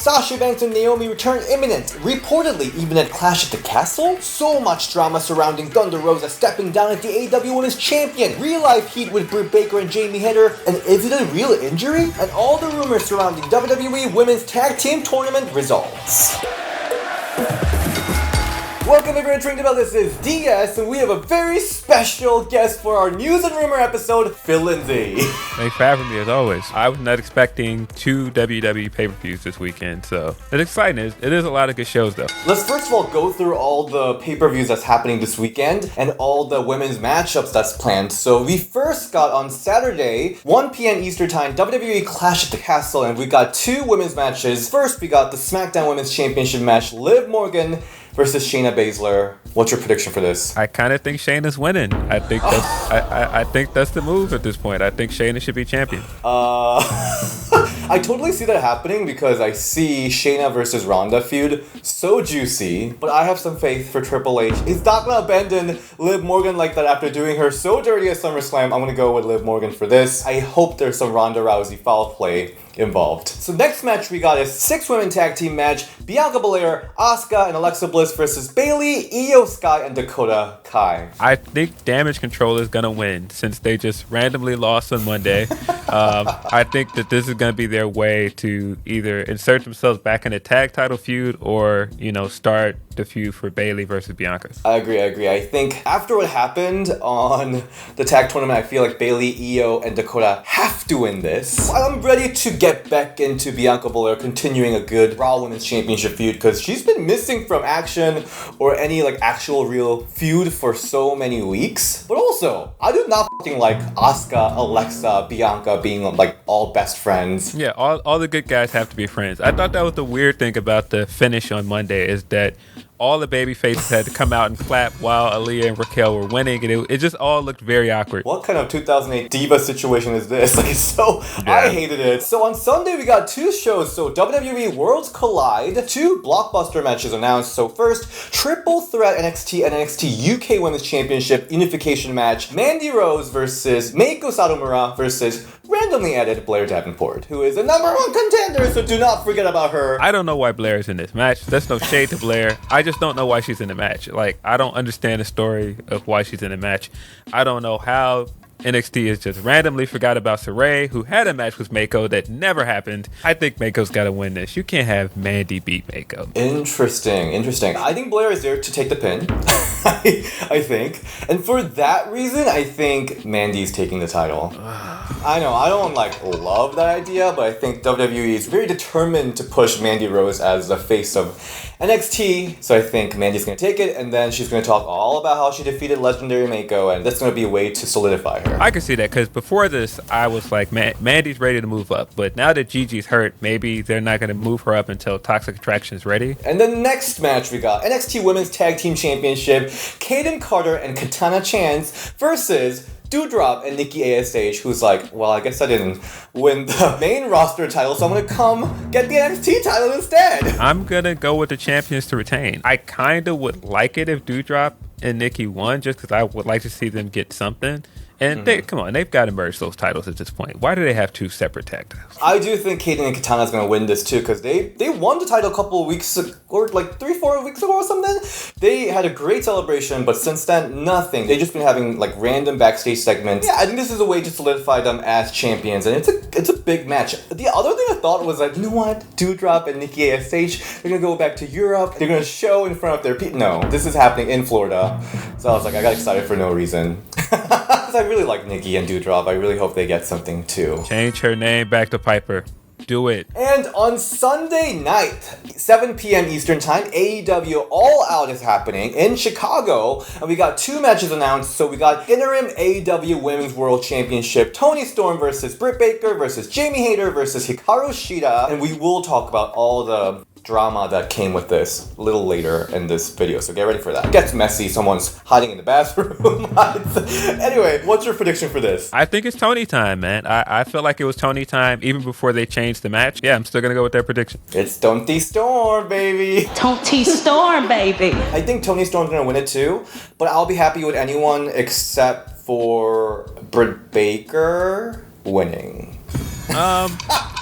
Sasha Banks and Naomi return Imminent, reportedly even at Clash at the Castle. So much drama surrounding Thunder Rosa stepping down as the AEW Women's Champion. Real life heat with Britt Baker and Jamie Hayter, and is it a real injury? And all the rumors surrounding WWE Women's Tag Team Tournament results. Welcome everyone to Ring the Bell, this is DS, and we have a very special guest for our News and Rumor episode, Phil Lindsay. Thanks for having me as always. I was not expecting 2 WWE pay-per-views this weekend, so it's exciting. It is a lot of good shows though. Let's first of all go through all the pay-per-views that's happening this weekend and all the women's matchups that's planned. So we first got on Saturday, 1 p.m. Eastern Time, WWE Clash at the Castle, and we got 2 women's matches. First, we got the SmackDown Women's Championship match, Liv Morgan versus Shayna Baszler. What's your prediction for this? I kind of think Shayna's winning. I think that's I think that's the move at this point. I think Shayna should be champion. I totally see that happening because I see Shayna versus Ronda feud so juicy, but I have some faith for Triple H. He's not gonna abandon Liv Morgan like that after doing her so dirty at SummerSlam. I'm gonna go with Liv Morgan for this. I hope there's some Ronda Rousey foul play involved. So next match we got is 6-women tag team match, Bianca Belair, Asuka, and Alexa Bliss versus Bayley, Io Sky, and Dakota Kai. I think Damage Control is gonna win since they just randomly lost on Monday. I think that this is gonna be their way to either insert themselves back in a tag title feud or, start the feud for Bayley versus Bianca. I agree. I think after what happened on the tag tournament, I feel like Bayley, Io, and Dakota have to win this. I'm ready to get back into Bianca Belair continuing a good Raw Women's Championship feud because she's been missing from action or any actual real feud for so many weeks. But also, I do not like Asuka, Alexa, Bianca being all best friends. Yeah, all the good guys have to be friends. I thought that was the weird thing about the finish on Monday is that all the baby faces had to come out and clap while Aaliyah and Raquel were winning, and it just all looked very awkward. What kind of 2008 diva situation is this? I hated it. So on Sunday we got 2 shows. So WWE Worlds Collide, 2 blockbuster matches announced. So first, triple threat NXT and NXT UK Women's Championship unification match, Mandy Rose versus Meiko Satomura versus randomly added Blair Davenport, who is the #1 contender, so do not forget about her. I don't know why Blair is in this match. That's no shade to Blair. I just don't know why she's in the match. I don't understand the story of why she's in the match. I don't know how NXT has just randomly forgot about Saray, who had a match with Meiko that never happened. I think Meiko's got to win this. You can't have Mandy beat Meiko. Interesting. I think Blair is there to take the pin. I think. And for that reason, I think Mandy's taking the title. I know, I don't love that idea, but I think WWE is very determined to push Mandy Rose as the face of NXT. So I think Mandy's going to take it, and then she's going to talk all about how she defeated legendary Meiko, and that's going to be a way to solidify her. I can see that, because before this, I was like, Mandy's ready to move up. But now that Gigi's hurt, maybe they're not going to move her up until Toxic Attraction's ready. And the next match we got, NXT Women's Tag Team Championship, Kaden Carter and Katana Chance versus Doudrop and Nikki ASH, who's well, I guess I didn't win the main roster title, so I'm gonna come get the NXT title instead. I'm gonna go with the champions to retain. I kind of would like it if Doudrop and Nikki won, just because I would like to see them get something. And come on, they've got to merge those titles at this point. Why do they have 2 separate tag titles? I do think Kaden and Katana's going to win this too, because they won the title a couple of weeks ago, or 3-4 weeks ago or something. They had a great celebration, but since then, nothing. They've just been having random backstage segments. Yeah, I think this is a way to solidify them as champions, and it's a big match. The other thing I thought was you know what? Doudrop and Nikki ASH, they're going to go back to Europe. They're going to show in front of their people. No, this is happening in Florida. So I was I got excited for no reason. I really like Nikki and Doudrop. I really hope they get something too. Change her name back to Piper. Do it. And on Sunday night, 7 p.m. Eastern Time, AEW All Out is happening in Chicago. And we got 2 matches announced. So we got interim AEW Women's World Championship, Toni Storm versus Britt Baker versus Jamie Hayter versus Hikaru Shida. And we will talk about all the drama that came with this a little later in this video, so get ready for that. It gets messy, someone's hiding in the bathroom. Anyway, what's your prediction for this? I think it's Tony time, man. I feel like it was Tony time even before they changed the match. Yeah, I'm still gonna go with their prediction. It's Toni Storm, baby. Toni Storm, baby. I think Toni Storm's gonna win it too, but I'll be happy with anyone except for Britt Baker winning.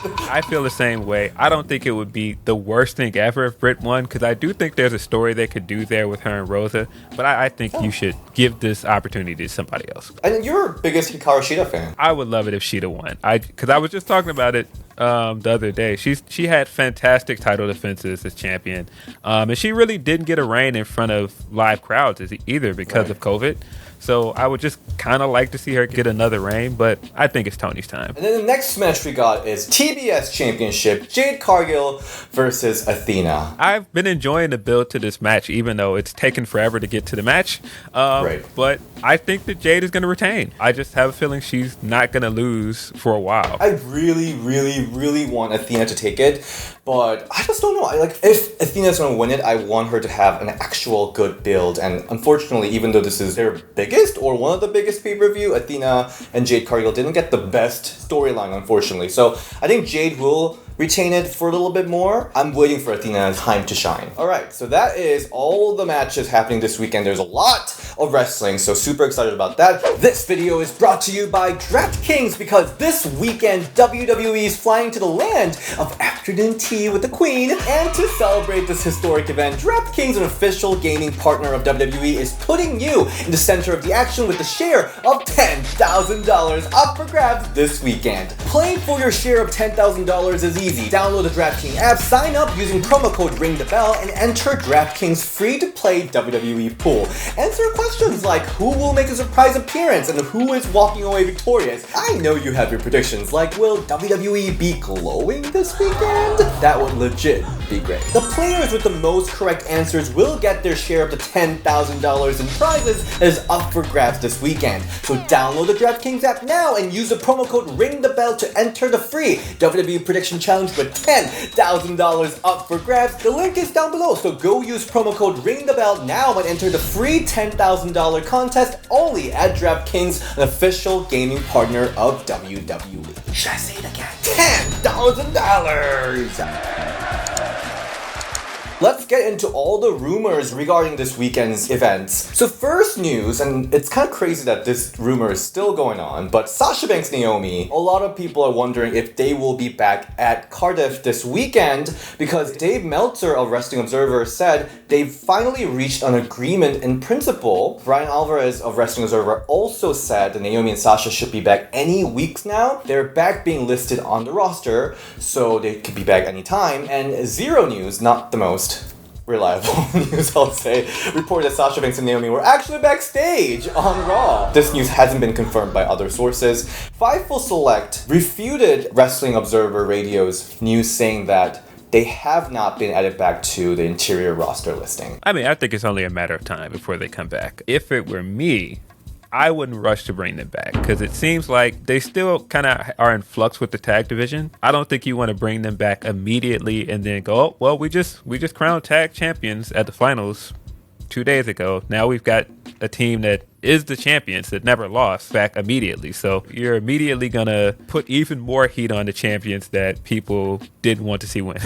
I feel the same way. I don't think it would be the worst thing ever if Britt won, because I do think there's a story they could do there with her and Rosa. But I think you should give this opportunity to somebody else. And you're a biggest Hikaru Shida fan. I would love it if Shida won. Because I was just talking about it the other day. She had fantastic title defenses as champion, and she really didn't get a reign in front of live crowds either because of COVID. So I would just kind of like to see her get another reign, but I think it's Tony's time. And then the next match we got is TBS Championship, Jade Cargill versus Athena. I've been enjoying the build to this match, even though it's taken forever to get to the match. But I think that Jade is going to retain. I just have a feeling she's not going to lose for a while. I really, really, really want Athena to take it, but I just don't know. If Athena's going to win it, I want her to have an actual good build. And unfortunately, even though this is their biggest or one of the biggest pay-per-view, Athena and Jade Cargill didn't get the best storyline, unfortunately. So I think Jade will retain it for a little bit more. I'm waiting for Athena's time to shine. Alright, so that is all the matches happening this weekend. There's a lot of wrestling, so super excited about that. This video is brought to you by DraftKings, because this weekend WWE is flying to the land of afternoon tea with the Queen, and to celebrate this historic event, DraftKings, an official gaming partner of WWE, is putting you in the center of the action with a share of $10,000 up for grabs this weekend. Playing for your share of $10,000 is easy. Download the DraftKings app, sign up using promo code RINGTHEBELL, and enter DraftKings free-to-play WWE pool. Answer questions like who will make a surprise appearance and who is walking away victorious. I know you have your predictions, like will WWE be glowing this weekend? That would legit be great. The players with the most correct answers will get their share of the $10,000 in prizes that is up for grabs this weekend. So download the DraftKings app now and use the promo code RINGTHEBELL to enter the free WWE Prediction Challenge with $10,000 up for grabs. The link is down below, so go use promo code RINGTHEBELL now and enter the free $10,000 contest only at DraftKings, an official gaming partner of WWE. Should I say it again? $10,000! Let's get into all the rumors regarding this weekend's events. So first news, and it's kind of crazy that this rumor is still going on, but Sasha Banks and Naomi, a lot of people are wondering if they will be back at Cardiff this weekend, because Dave Meltzer of Wrestling Observer said they've finally reached an agreement in principle. Brian Alvarez of Wrestling Observer also said that Naomi and Sasha should be back any weeks now. They're back being listed on the roster, so they could be back anytime. And Zero News, not the most reliable news, I'll say, reported that Sasha Banks and Naomi were actually backstage on Raw. This news hasn't been confirmed by other sources. Fightful Select refuted Wrestling Observer Radio's news, saying that they have not been added back to the interior roster listing. I mean, I think it's only a matter of time before they come back. If it were me, I wouldn't rush to bring them back, because it seems like they still kind of are in flux with the tag division. I don't think you want to bring them back immediately and then go, oh, well, we just crowned tag champions at the finals 2 days ago. Now we've got a team that is the champions that never lost back immediately. So you're immediately going to put even more heat on the champions that people didn't want to see win.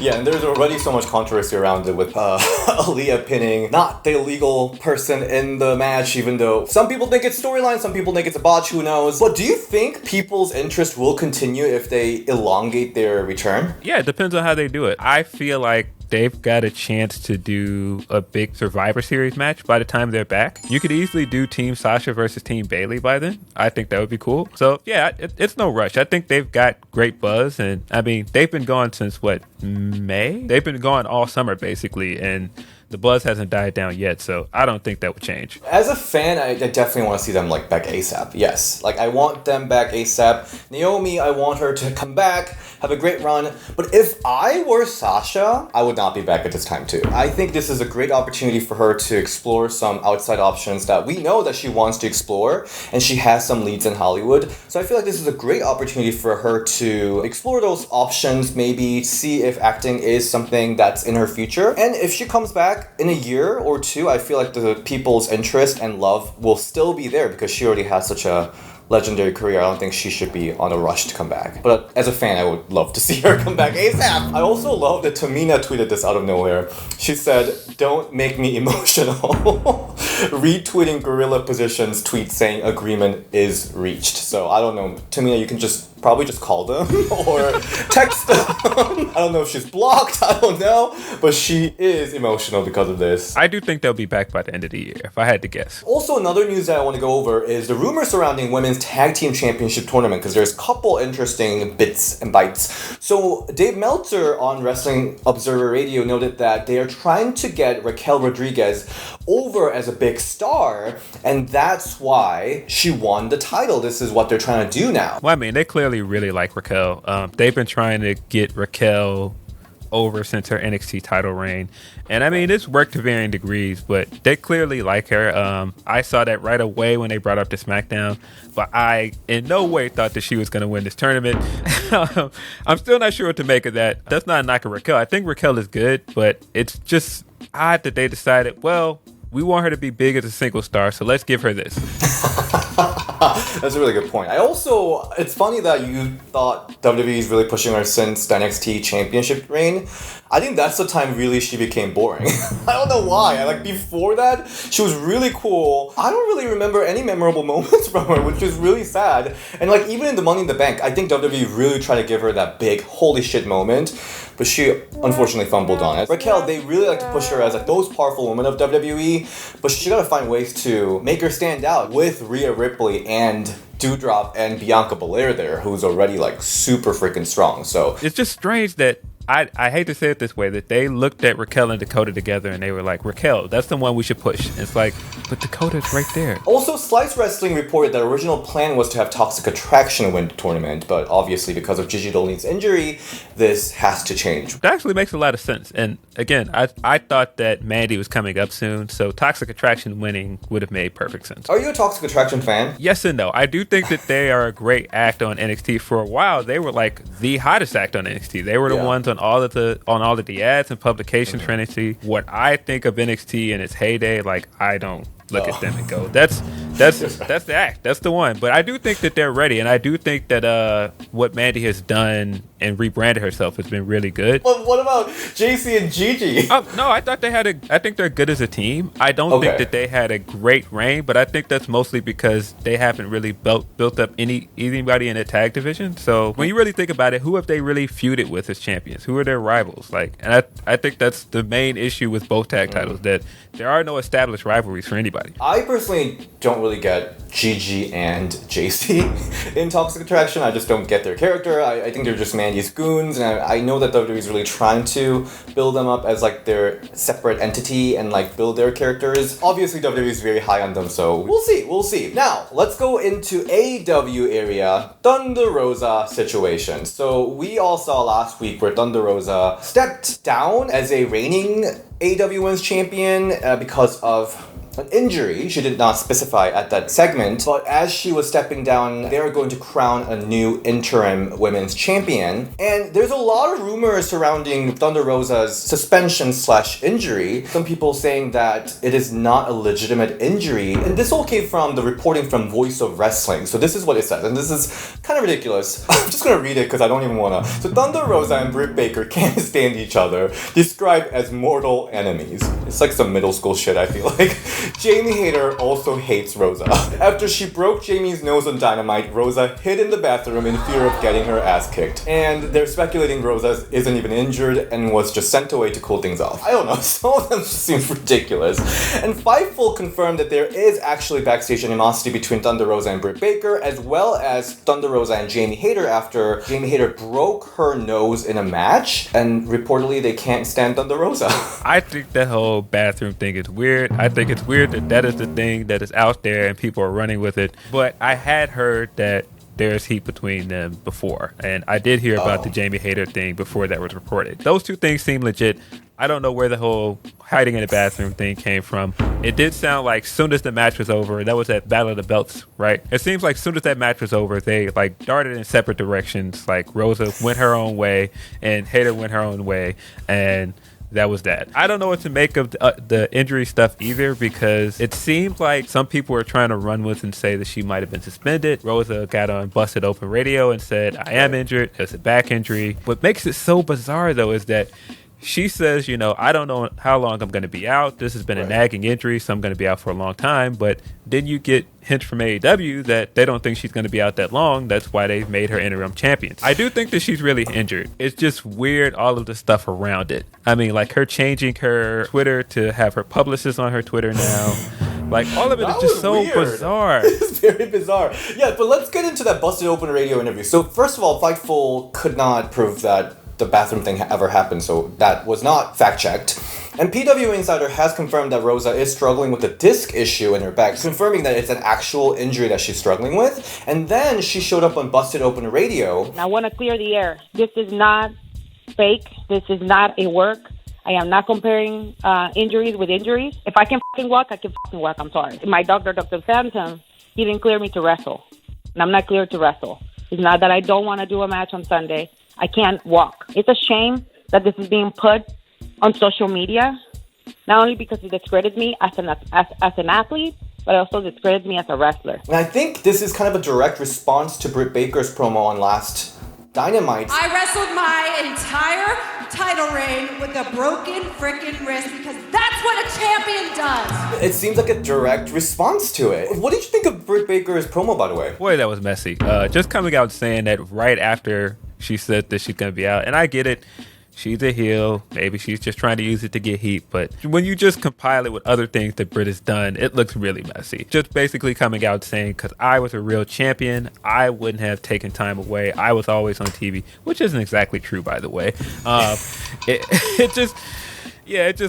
Yeah, and there's already so much controversy around it with Aaliyah pinning not the illegal person in the match, even though some people think it's storyline, some people think it's a botch, who knows. But do you think people's interest will continue if they elongate their return? Yeah, it depends on how they do it. I feel like they've got a chance to do a big Survivor Series match by the time they're back. You could easily do Team Sasha versus Team Bayley by then. I think that would be cool. So yeah, it's no rush. I think they've got great buzz, and I mean, they've been gone since what, May? They've been gone all summer basically, and the buzz hasn't died down yet, so I don't think that would change. As a fan, I definitely want to see them back ASAP. Yes, I want them back ASAP. Naomi, I want her to come back, have a great run. But if I were Sasha, I would not be back at this time too. I think this is a great opportunity for her to explore some outside options that we know that she wants to explore, and she has some leads in Hollywood. So I feel like this is a great opportunity for her to explore those options, maybe see if acting is something that's in her future. And if she comes back in a year or two, I feel like the people's interest and love will still be there, because she already has such a legendary career. I don't think she should be on a rush to come back. But as a fan, I would love to see her come back ASAP. I also love that Tamina tweeted this out of nowhere. She said, "Don't make me emotional." retweeting Gorilla Position's tweet saying agreement is reached. So I don't know, Tamina, you can probably just call them or text them. I don't know if she's blocked, I don't know, but she is emotional because of this. I do think they'll be back by the end of the year, if I had to guess. Also, another news that I want to go over is the rumor surrounding Women's Tag Team Championship Tournament, because there's a couple interesting bits and bytes. So Dave Meltzer on Wrestling Observer Radio noted that they are trying to get Raquel Rodriguez over as a big star, and that's why she won the title. This is what they're trying to do now. Well, I mean, they clearly really like Raquel. They've been trying to get Raquel over since her NXT title reign. And I mean, it's worked to varying degrees, but they clearly like her. I saw that right away when they brought up to SmackDown, but I in no way thought that she was going to win this tournament. I'm still not sure what to make of that. That's not a knock at Raquel. I think Raquel is good, but it's just odd that they decided, well, we want her to be big as a single star, so let's give her this. That's a really good point. It's funny that you thought WWE is really pushing her since the NXT Championship reign. I think that's the time really she became boring. I don't know why. Like before that, she was really cool. I don't really remember any memorable moments from her, which is really sad. And like even in the Money in the Bank, I think WWE really tried to give her that big holy shit moment, but she unfortunately fumbled on it. Raquel, they really like to push her as like those powerful women of WWE, but she gotta find ways to make her stand out with Rhea Ripley and Doudrop and Bianca Belair there, who's already like super freaking strong. So it's just strange that I hate to say it this way, that they looked at Raquel and Dakota together and they were like, Raquel, that's the one we should push. And it's like, but Dakota's right there. Also, Slice Wrestling reported that the original plan was to have Toxic Attraction win the tournament, but obviously because of Gigi Dolin's injury, this has to change. That actually makes a lot of sense. And again, I thought that Mandy was coming up soon, so Toxic Attraction winning would have made perfect sense. Are you a Toxic Attraction fan? Yes and no. I do think that they are a great act on NXT. For a while, they were like the hottest act on NXT. They were the ones on all of the ads and publications for NXT. What I think of NXT in its heyday, like I don't look at them and go, that's the act, that's the one. But I do think that they're ready, and I do think that what Mandy has done and rebranded herself has been really good. Well, what about JC and Gigi? No, I think they're good as a team. I don't think that they had a great reign, but I think that's mostly because they haven't really built up anybody in the tag division. So when you really think about it, who have they really feuded with as champions? Who are their rivals? And I think that's the main issue with both tag titles, that there are no established rivalries for anybody. I personally don't really get Gigi and JC in Toxic Attraction. I just don't get their character. I think they're just Mandy's goons, and I know that WWE is really trying to build them up as like their separate entity and like build their characters. Obviously, WWE is very high on them, so we'll see. Now, let's go into AEW area, Thunder Rosa situation. So we all saw last week where Thunder Rosa stepped down as a reigning AEW Women's Champion because of an injury. She did not specify at that segment, but as she was stepping down, they are going to crown a new interim women's champion. And there's a lot of rumors surrounding Thunder Rosa's suspension/injury. Some people saying that it is not a legitimate injury. And this all came from the reporting from Voice of Wrestling. So this is what it says, and this is kind of ridiculous. I'm just gonna read it because I don't even wanna. So Thunder Rosa and Britt Baker can't stand each other, described as mortal enemies. It's like some middle school shit, I feel like. Jamie Hayter also hates Rosa. After she broke Jamie's nose on Dynamite, Rosa hid in the bathroom in fear of getting her ass kicked. And they're speculating Rosa isn't even injured and was just sent away to cool things off. I don't know, some of them just seem ridiculous. And Fightful confirmed that there is actually backstage animosity between Thunder Rosa and Britt Baker, as well as Thunder Rosa and Jamie Hayter after Jamie Hayter broke her nose in a match, and reportedly they can't stand Thunder Rosa. I think that whole bathroom thing is weird. I think it's weird that is the thing that is out there and people are running with it. But I had heard that there's heat between them before, and I did hear about the Jamie Hayter thing before that was reported. Those two things seem legit. I don't know where the whole hiding in the bathroom thing came from. It did sound like soon as the match was over, that was at Battle of the Belts, right? It seems like soon as that match was over, they like darted in separate directions. Like Rosa went her own way and Hayter went her own way, and that was that. I don't know what to make of the injury stuff either, because it seems like some people are trying to run with and say that she might have been suspended. Rosa got on Busted Open Radio and said, I am injured. It's a back injury. What makes it so bizarre, though, is that She says, I don't know how long I'm going to be out. This has been a nagging injury, so I'm going to be out for a long time. But then you get hints from AEW that they don't think she's going to be out that long. That's why they've made her interim champion. I do think that she's really injured. It's just weird, all of the stuff around it. I mean, like her changing her Twitter to have her publicist on her Twitter now. Like, all of it is just so bizarre. It's very bizarre. Yeah, but let's get into that Busted Open radio interview. So, first of all, Fightful could not prove that the bathroom thing ever happened, so that was not fact-checked. And PW Insider has confirmed that Rosa is struggling with a disc issue in her back, confirming that it's an actual injury that she's struggling with. And then she showed up on Busted Open Radio. I want to clear the air. This is not fake. This is not a work. I am not comparing injuries with injuries. If I can fucking walk, I can fucking walk. I'm sorry. My doctor, Dr. Phantom, he didn't clear me to wrestle. And I'm not cleared to wrestle. It's not that I don't want to do a match on Sunday. I can't walk. It's a shame that this is being put on social media, not only because it discredits me as an athlete, but it also discredits me as a wrestler. And I think this is kind of a direct response to Britt Baker's promo on last Dynamite. I wrestled my entire title reign with a broken freaking wrist because that's what a champion does. It seems like a direct response to it. What did you think of Britt Baker's promo, by the way? Boy, that was messy. Just coming out saying that right after she said that she's going to be out. And I get it. She's a heel. Maybe she's just trying to use it to get heat. But when you just compile it with other things that Britt has done, it looks really messy. Just basically coming out saying, because I was a real champion, I wouldn't have taken time away. I was always on TV, which isn't exactly true, by the way. It just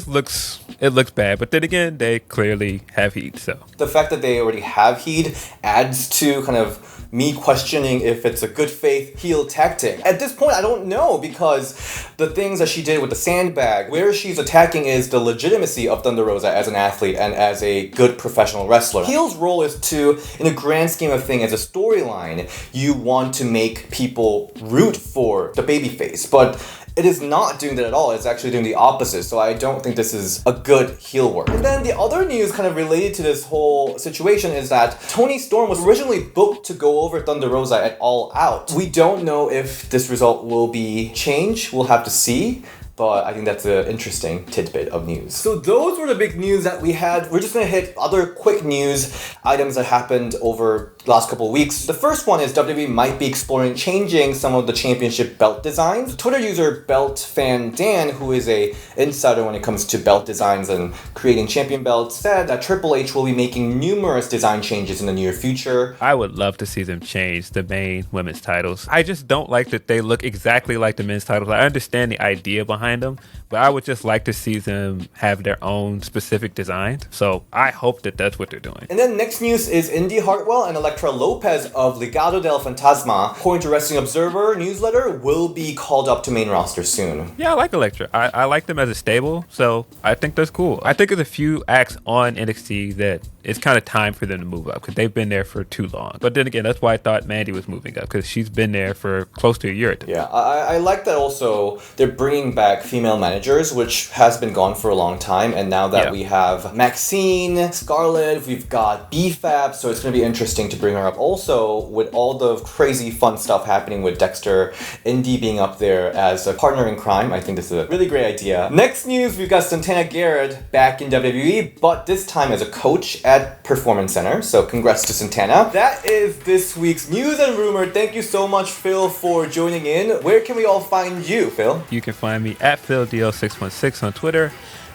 looks bad. But then again, they clearly have heat. So the fact that they already have heat adds to kind of me questioning if it's a good faith heel tactic. At this point, I don't know, because the things that she did with the sandbag, where she's attacking is the legitimacy of Thunder Rosa as an athlete and as a good professional wrestler. Heel's role is to, in the grand scheme of things, as a storyline, you want to make people root for the babyface, but it is not doing that at all. It's actually doing the opposite. So I don't think this is a good heel work. And then the other news kind of related to this whole situation is that Toni Storm was originally booked to go over Thunder Rosa at All Out. We don't know if this result will be changed. We'll have to see. But I think that's an interesting tidbit of news. So those were the big news that we had. We're just going to hit other quick news items that happened over the last couple of weeks. The first one is WWE might be exploring changing some of the championship belt designs. Twitter user BeltFanDan, who is a insider when it comes to belt designs and creating champion belts, said that Triple H will be making numerous design changes in the near future. I would love to see them change the main women's titles. I just don't like that they look exactly like the men's titles. I understand the idea behind them, but I would just like to see them have their own specific designs. So I hope that that's what they're doing. And then next news is Indy Hartwell and Elektra Lopez of Legado del Fantasma, according to Wrestling Observer newsletter, will be called up to main roster soon. Yeah, I like Elektra. I like them as a stable, so I think that's cool. I think there's a few acts on NXT that it's kind of time for them to move up because they've been there for too long. But then again, that's why I thought Mandy was moving up, because she's been there for close to a year. Yeah, I like that also they're bringing back female managers, which has been gone for a long time. And now that we have Maxine, Scarlett, we've got BFAB, so it's going to be interesting to bring her up. Also, with all the crazy fun stuff happening with Dexter, Indy being up there as a partner in crime, I think this is a really great idea. Next news, we've got Santana Garrett back in WWE, but this time as a coach at Performance Center. So congrats to Santana. That is this week's news and rumor. Thank you so much, Phil, for joining in. Where can we all find you, Phil? You can find me at PhilDL616 on Twitter.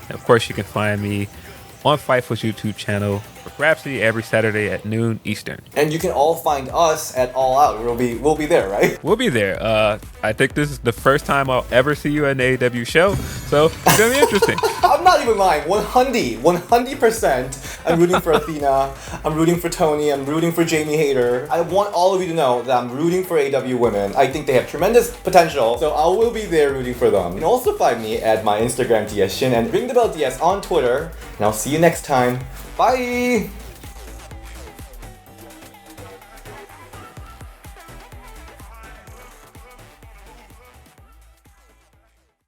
And of course, you can find me on Fightful's YouTube channel, Rhapsody, every Saturday at noon Eastern. And you can all find us at All Out. We'll be there, right? We'll be there. I think this is the first time I'll ever see you at an AEW show, so it's gonna be interesting. I'm not even lying. 100%. I'm rooting for Athena. I'm rooting for Tony. I'm rooting for Jamie Hayter. I want all of you to know that I'm rooting for AEW women. I think they have tremendous potential, so I will be there rooting for them. You can also find me at my Instagram DSShin and Ring the Bell DS on Twitter. And I'll see you next time. Bye!